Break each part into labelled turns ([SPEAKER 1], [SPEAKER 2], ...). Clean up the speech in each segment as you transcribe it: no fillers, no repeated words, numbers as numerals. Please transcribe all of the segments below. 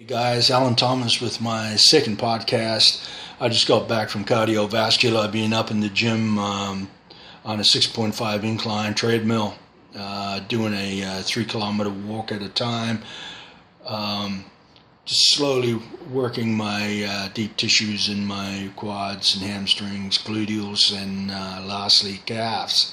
[SPEAKER 1] Hey guys, Alan Thomas with my second podcast. I just got back from cardiovascular. I've been up in the gym on a 6.5 incline treadmill, doing a 3 kilometer walk at a time, just slowly working my deep tissues in my quads and hamstrings, gluteals, and lastly calves.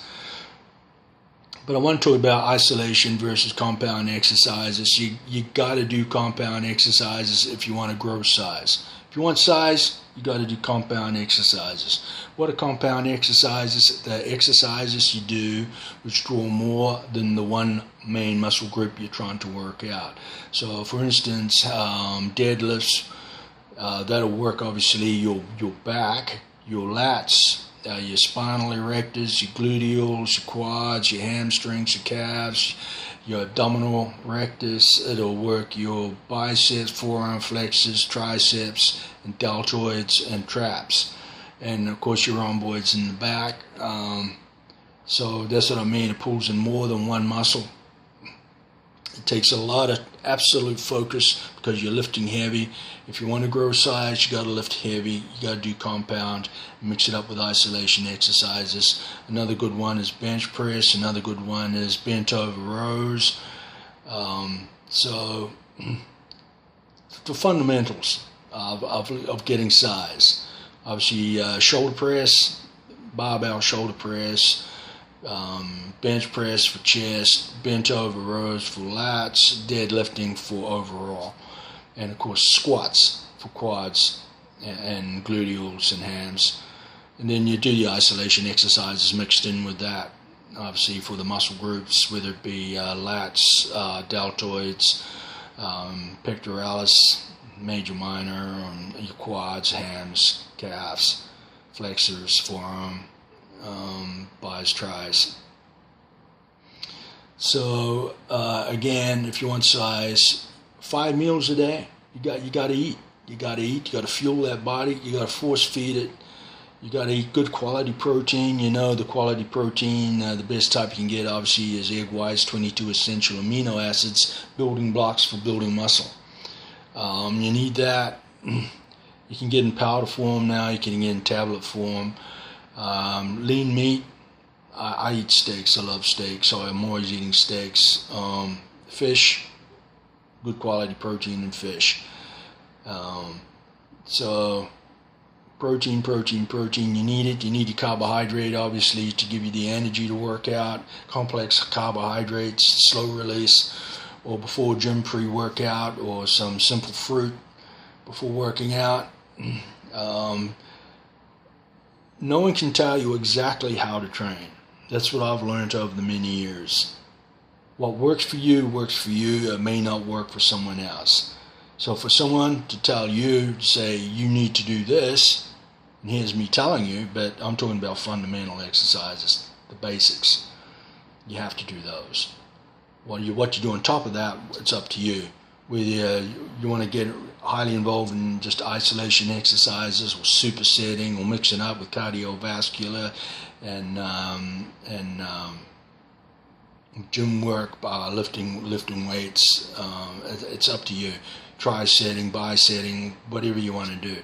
[SPEAKER 1] But I want to talk about isolation versus compound exercises. You got to do compound exercises if you want to grow size. If you want size, you got to do compound exercises. What are compound exercises? The exercises you do which draw more than the one main muscle group you're trying to work out. So, for instance, deadlifts. That'll work obviously your back, your lats, your spinal erectors, your gluteals, your quads, your hamstrings, your calves, your abdominal rectus. It'll work your biceps, forearm flexors, triceps, and deltoids and traps. And of course your rhomboids in the back. So that's what I mean. It pulls in more than one muscle. It takes a lot of absolute focus because you're lifting heavy. If you want to grow size, you got to lift heavy. You got to do compound, mix it up with isolation exercises. Another good one is bench press. Another good one is bent over rows. So the fundamentals of getting size. Obviously, shoulder press, barbell shoulder press. Bench press for chest, bent over rows for lats, deadlifting for overall, and of course squats for quads and gluteals and hams. And then you do the isolation exercises mixed in with that, obviously for the muscle groups, whether it be lats, deltoids, pectoralis, major, minor, on your quads, hams, calves, flexors, forearm, bis, tris. So again, if you want size, 5 meals a day. You got to eat. You got to eat. You got to fuel that body. You got to force feed it. You got to eat good quality protein. You know the quality protein, the best type you can get obviously is egg whites, 22 essential amino acids, building blocks for building muscle. You need that. You can get in powder form now. You can get in tablet form. Lean meat. I eat steaks. I love steaks, so I'm always eating steaks. Fish, good quality protein in fish. So protein. You need it. You need your carbohydrate, obviously, to give you the energy to work out. Complex carbohydrates, slow release, or before gym pre-workout, or some simple fruit before working out. No one can tell you exactly how to train. That's what I've learned over the many years. What works for you works for you. It may not work for someone else. So for someone to tell you, to say you need to do this, and here's me telling you, but I'm talking about fundamental exercises, the basics. You have to do those. What you do on top of that, it's up to you. Whether you want to get highly involved in just isolation exercises or supersetting or mixing up with cardiovascular and gym work, lifting weights, it's up to you. Tri-setting, bi-setting, whatever you want to do.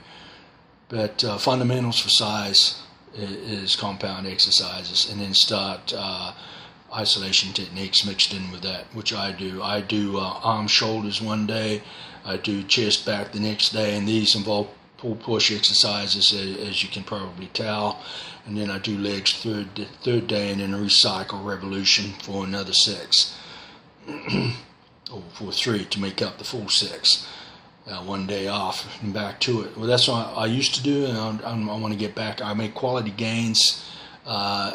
[SPEAKER 1] But fundamentals for size is compound exercises, and then start isolation techniques mixed in with that, which I do. I do arms, shoulders one day, I do chest, back the next day, and these involve pull-push exercises, as you can probably tell. And then I do legs third day, and then a recycle revolution for another 6, or for 3 to make up the full 6. One day off and back to it. Well, that's what I used to do, and I want to get back. I make quality gains.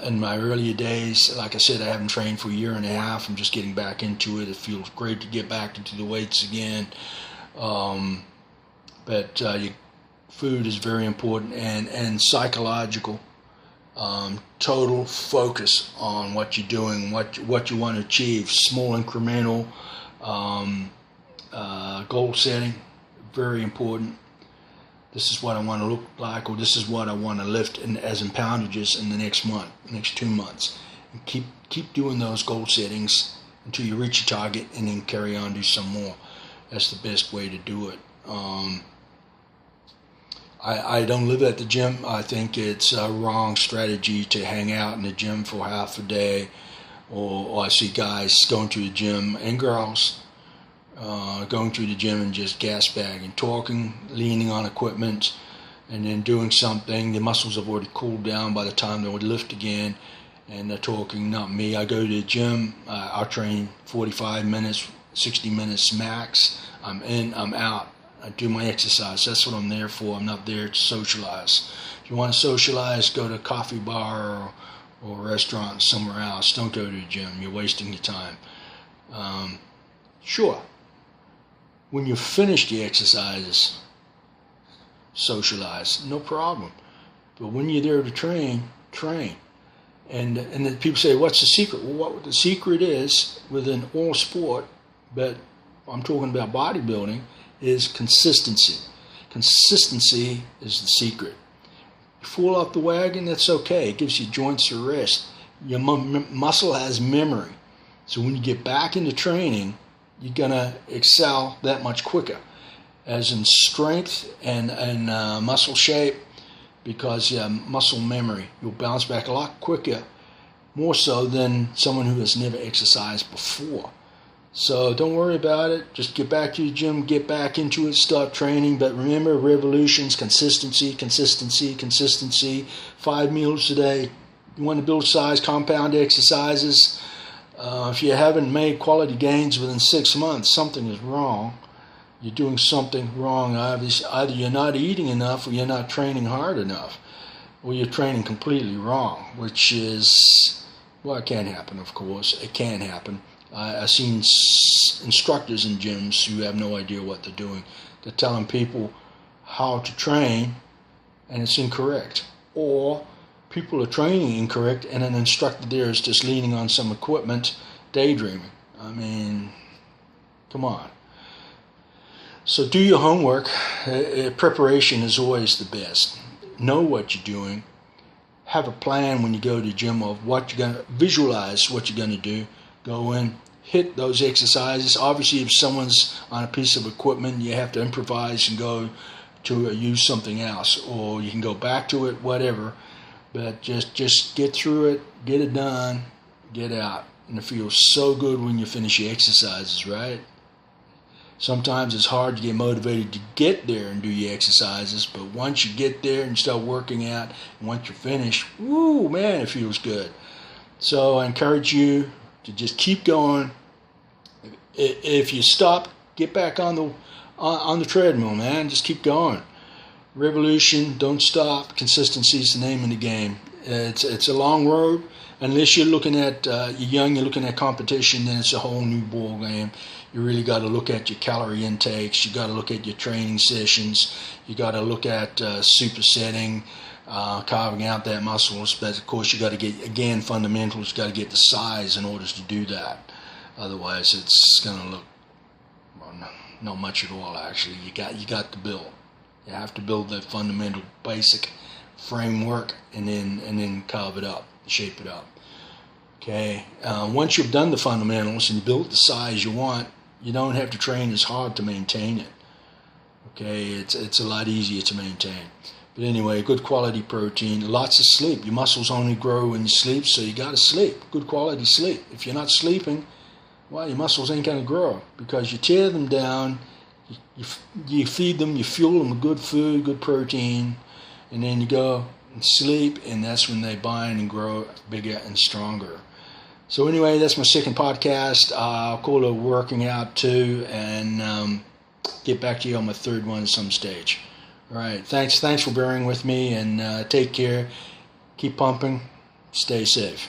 [SPEAKER 1] In my earlier days, like I said, I haven't trained for a year and a half. I'm just getting back into it. It feels great to get back into the weights again. But your food is very important, and psychological, total focus on what you're doing, what you want to achieve. Small incremental goal setting, very important. This is what I want to look like, or this is what I want to lift as in poundages in the next 2 months. And keep doing those goal settings until you reach your target, and then carry on, do some more. That's the best way to do it. I don't live at the gym. I think it's a wrong strategy to hang out in the gym for half a day, or I see guys going to the gym, and girls going to the gym and just gas bagging, talking, leaning on equipment, and then doing something. The muscles have already cooled down by the time they would lift again, and they're talking. Not me. I go to the gym. I'll train 45 minutes, 60 minutes max. I'm in, I'm out. I do my exercise. That's what I'm there for. I'm not there to socialize. If you want to socialize, go to a coffee bar or a restaurant somewhere else. Don't go to the gym. You're wasting your time. Sure, when you finish the exercises, socialize. No problem. But when you're there to train, train. And then people say, what's the secret? Well, what the secret is within all sport, but I'm talking about bodybuilding, is consistency. Consistency is the secret. You fall off the wagon, that's okay. It gives your joints a rest. Your muscle has memory. So when you get back into training, you're going to excel that much quicker. As in strength and muscle shape, because you have muscle memory. You'll bounce back a lot quicker, more so than someone who has never exercised before. So don't worry about it. Just get back to the gym, get back into it, start training. But remember, revolutions, consistency, consistency, consistency. 5 meals a day. You want to build size, compound exercises. If you haven't made quality gains within 6 months, something is wrong. You're doing something wrong. Either you're not eating enough, or you're not training hard enough, or you're training completely wrong, which is, well, it can happen, of course. It can happen. I've seen instructors in gyms who have no idea what they're doing. They're telling people how to train, and it's incorrect. Or people are training incorrect, and an instructor there is just leaning on some equipment, daydreaming. I mean, come on. So do your homework. Preparation is always the best. Know what you're doing. Have a plan when you go to the gym of what you're going to visualize, what you're going to do. Go in, hit those exercises. Obviously, if someone's on a piece of equipment, you have to improvise and go to use something else, or you can go back to it, whatever. But just get through it, get it done, get out. And it feels so good when you finish your exercises, right? Sometimes it's hard to get motivated to get there and do your exercises, but once you get there and start working out, and once you're finished, woo, man, it feels good. So I encourage you to just keep going. If you stop, get back on the treadmill, man. Just keep going. Revolution, don't stop. Consistency is the name of the game. It's a long road. Unless you're looking at you're young, you're looking at competition, then it's a whole new ball game. You really got to look at your calorie intakes. You got to look at your training sessions. You got to look at supersetting, carving out that muscles. But of course, you got to get, again, fundamentals. You got to get the size in order to do that. Otherwise, it's going to look, well, not much at all. Actually, you got to build. You have to build that fundamental, basic framework, and then carve it up, shape it up. Okay. Once you've done the fundamentals and built the size you want, you don't have to train as hard to maintain it. Okay. It's a lot easier to maintain. But anyway, good quality protein, lots of sleep. Your muscles only grow when you sleep, so you got to sleep. Good quality sleep. If you're not sleeping, well, your muscles ain't going to grow, because you tear them down, you feed them, you fuel them with good food, good protein, and then you go and sleep, and that's when they bind and grow bigger and stronger. So anyway, that's my second podcast. I'll call it Working Out too, and get back to you on my third one at some stage. All right, thanks for bearing with me, and take care. Keep pumping. Stay safe.